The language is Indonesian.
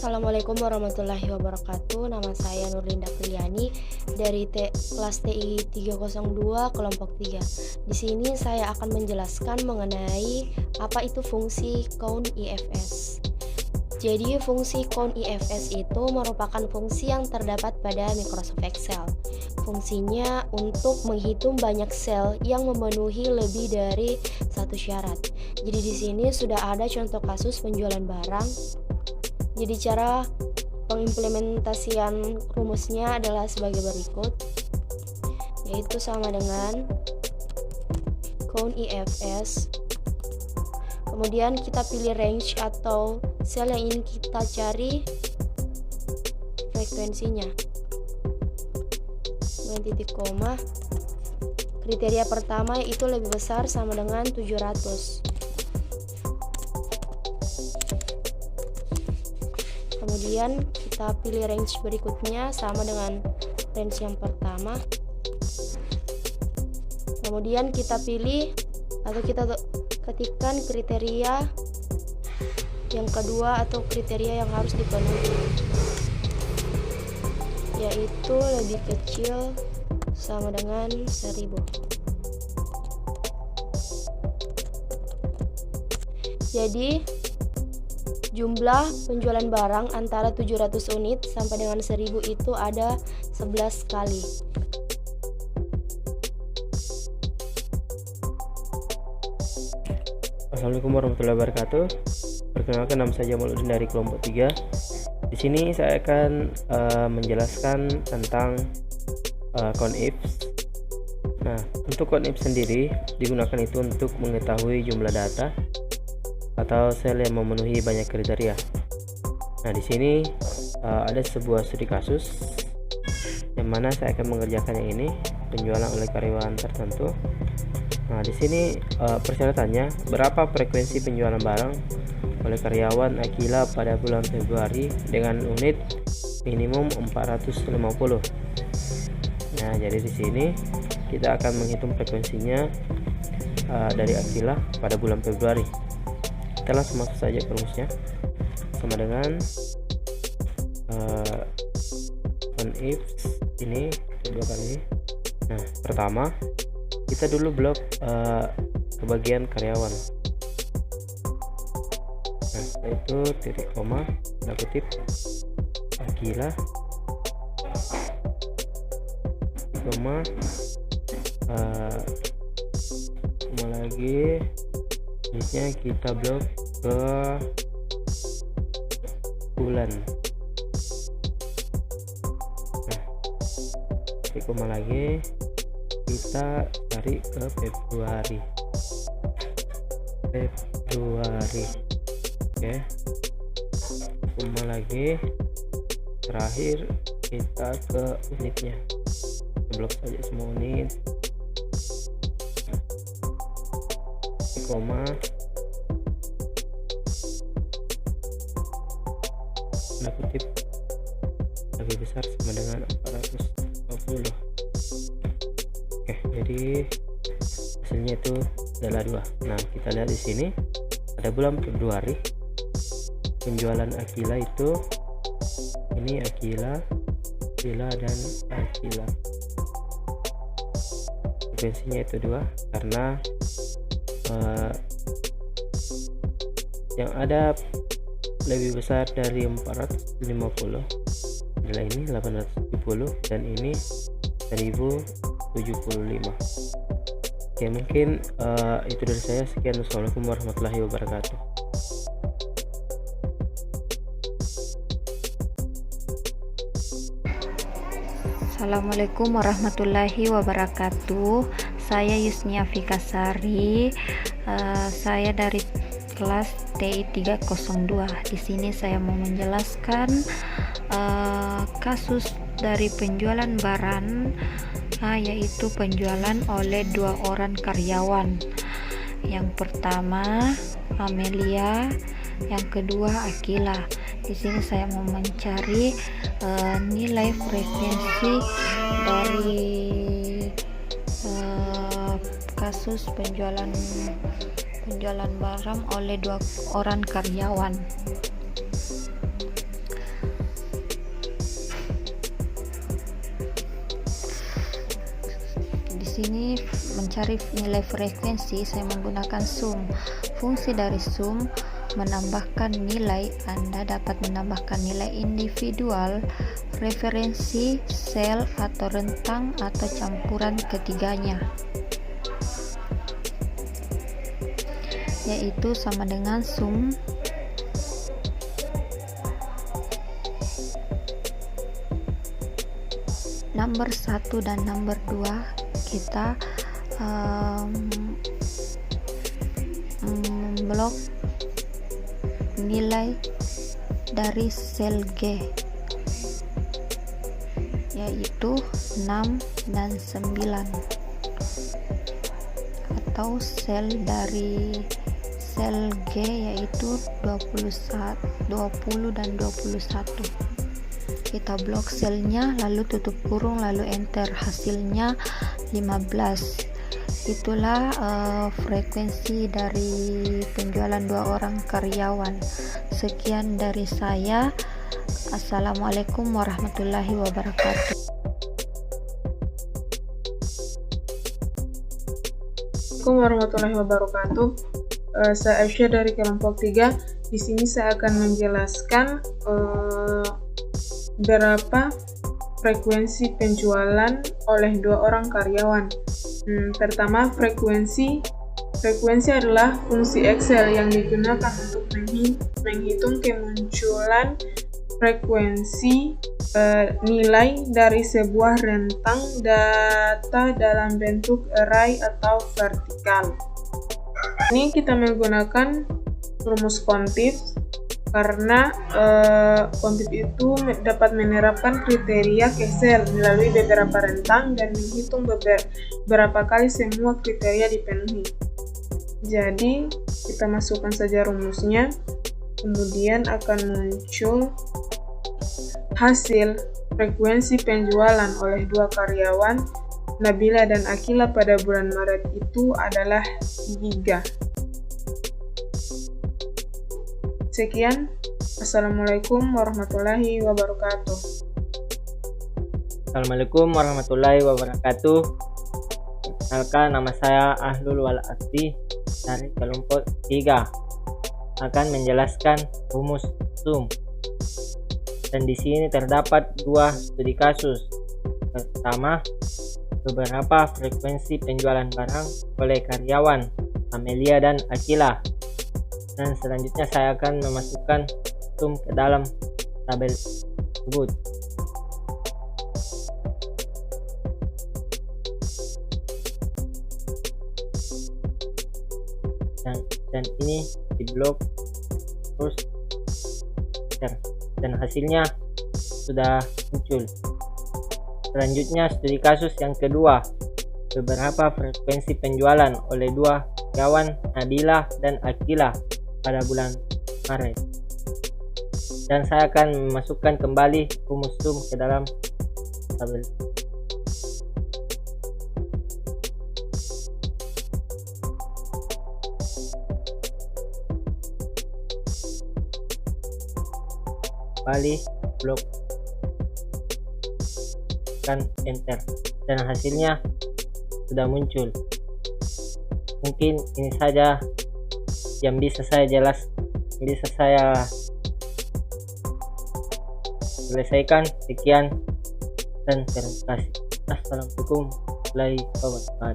Assalamualaikum warahmatullahi wabarakatuh. Nama saya Nurlinda Priyani dari kelas TI 302 kelompok 3. Di sini saya akan menjelaskan mengenai apa itu fungsi count IFS. Jadi fungsi count IFS itu merupakan fungsi yang terdapat pada Microsoft Excel. Fungsinya untuk menghitung banyak sel yang memenuhi lebih dari satu syarat. Jadi di sini sudah ada contoh kasus penjualan barang. Jadi cara pengimplementasian rumusnya adalah sebagai berikut, yaitu sama dengan count IFS. Kemudian kita pilih range atau sel yang ingin kita cari frekuensinya. Dengan titik koma. Kriteria pertama yaitu lebih besar sama dengan 700. Kemudian kita pilih range berikutnya sama dengan range yang pertama. Kemudian kita pilih atau kita ketikkan kriteria yang kedua atau kriteria yang harus dipenuhi, yaitu lebih kecil sama dengan 1000. Jadi jumlah penjualan barang antara 700 unit sampai dengan 1000 itu ada 11 kali. Assalamualaikum warahmatullahi wabarakatuh. Perkenalkan, nama saya Jamaluddin dari kelompok 3. Di sini saya akan menjelaskan tentang count ifs. Nah, untuk count ifs sendiri digunakan itu untuk mengetahui jumlah data atau sel yang memenuhi banyak kriteria. Nah, di sini ada sebuah studi kasus yang mana saya akan mengerjakan yang ini, penjualan oleh karyawan tertentu. Nah, di sini persyaratannya berapa frekuensi penjualan barang oleh karyawan Aquila pada bulan Februari dengan unit minimum 450. Nah, jadi di sini kita akan menghitung frekuensinya dari Aquila pada bulan Februari. Kita langsung masuk saja ke rumusnya, sama dengan count ifs ini kedua kali. Nah, pertama kita dulu blok ke bagian karyawan. Nah, itu titik koma, tanda kutip, Aquila, koma, koma lagi. Selanjutnya kita blok ke bulan. Nah, di koma lagi kita cari ke Februari. Oke, koma lagi, terakhir kita ke unitnya. Kita blok saja semua unit. Koma, tanda kutip lebih besar sama dengan 450. Oke, jadi hasilnya itu adalah 2. Nah, kita lihat di sini pada bulan Februari penjualan Aquila itu ini Aquila dan Aquila. Frekuensinya itu 2 karena yang ada lebih besar dari 450 adalah ini 870 dan ini 1075. Oke, mungkin itu dari saya. Sekian, wassalamualaikum warahmatullahi wabarakatuh. Assalamualaikum warahmatullahi wabarakatuh. Saya Yusnia Fikasari. Saya dari kelas TI 302. Di sini saya mau menjelaskan kasus dari penjualan barang, yaitu penjualan oleh 2 orang karyawan. Yang pertama Amelia, yang kedua Aquila. Di sini saya mau mencari nilai frekuensi dari kasus penjualan barang oleh 2 orang karyawan. sini mencari nilai frekuensi saya menggunakan sum. Fungsi dari sum menambahkan nilai. Anda dapat menambahkan nilai individual, referensi, sel, atau rentang, atau campuran ketiganya, yaitu sama dengan sum number 1 dan number 2. Kita memblok nilai dari sel G, yaitu 6 dan 9, atau sel dari sel G yaitu 20 dan 21. Kita blok selnya, lalu tutup kurung, lalu enter. Hasilnya 15. Itulah frekuensi dari penjualan 2 orang karyawan. Sekian dari saya. Assalamualaikum warahmatullahi wabarakatuh. Assalamualaikum warahmatullahi wabarakatuh. Saya Aisyah dari kelompok 3. Di sini saya akan menjelaskan berapa frekuensi penjualan oleh 2 orang karyawan. Pertama, frekuensi adalah fungsi Excel yang digunakan untuk menghitung kemunculan frekuensi nilai dari sebuah rentang data dalam bentuk array atau vertikal. Ini kita menggunakan rumus kontif karena kontif itu dapat menerapkan kriteria Excel melalui beberapa rentang dan menghitung beberapa kali semua kriteria dipenuhi. Jadi kita masukkan saja rumusnya, kemudian akan muncul hasil frekuensi penjualan oleh 2 karyawan Nabila dan Akila pada bulan Maret itu adalah 3. Sekian, Assalamualaikum warahmatullahi wabarakatuh. Assalamualaikum warahmatullahi wabarakatuh. Perkenalkan, nama saya Ahlul Wal Akti dari kelompok 3. Akan menjelaskan rumus sum. Dan di sini terdapat 2 studi kasus. Pertama, beberapa frekuensi penjualan barang oleh karyawan Amelia dan Akila. Dan selanjutnya saya akan memasukkan sum ke dalam tabel tersebut. Dan ini diblok terus dan hasilnya sudah muncul. Selanjutnya studi kasus yang kedua, beberapa frekuensi penjualan oleh 2 karyawan Nabila dan Akila pada bulan Maret. Dan saya akan memasukkan kembali rumus sum ke dalam tabel. Kembali blok dan enter, dan hasilnya sudah muncul. Mungkin ini saja yang bisa saya selesaikan. Sekian dan terima kasih. Assalamualaikum warahmatullahi wabarakatuh.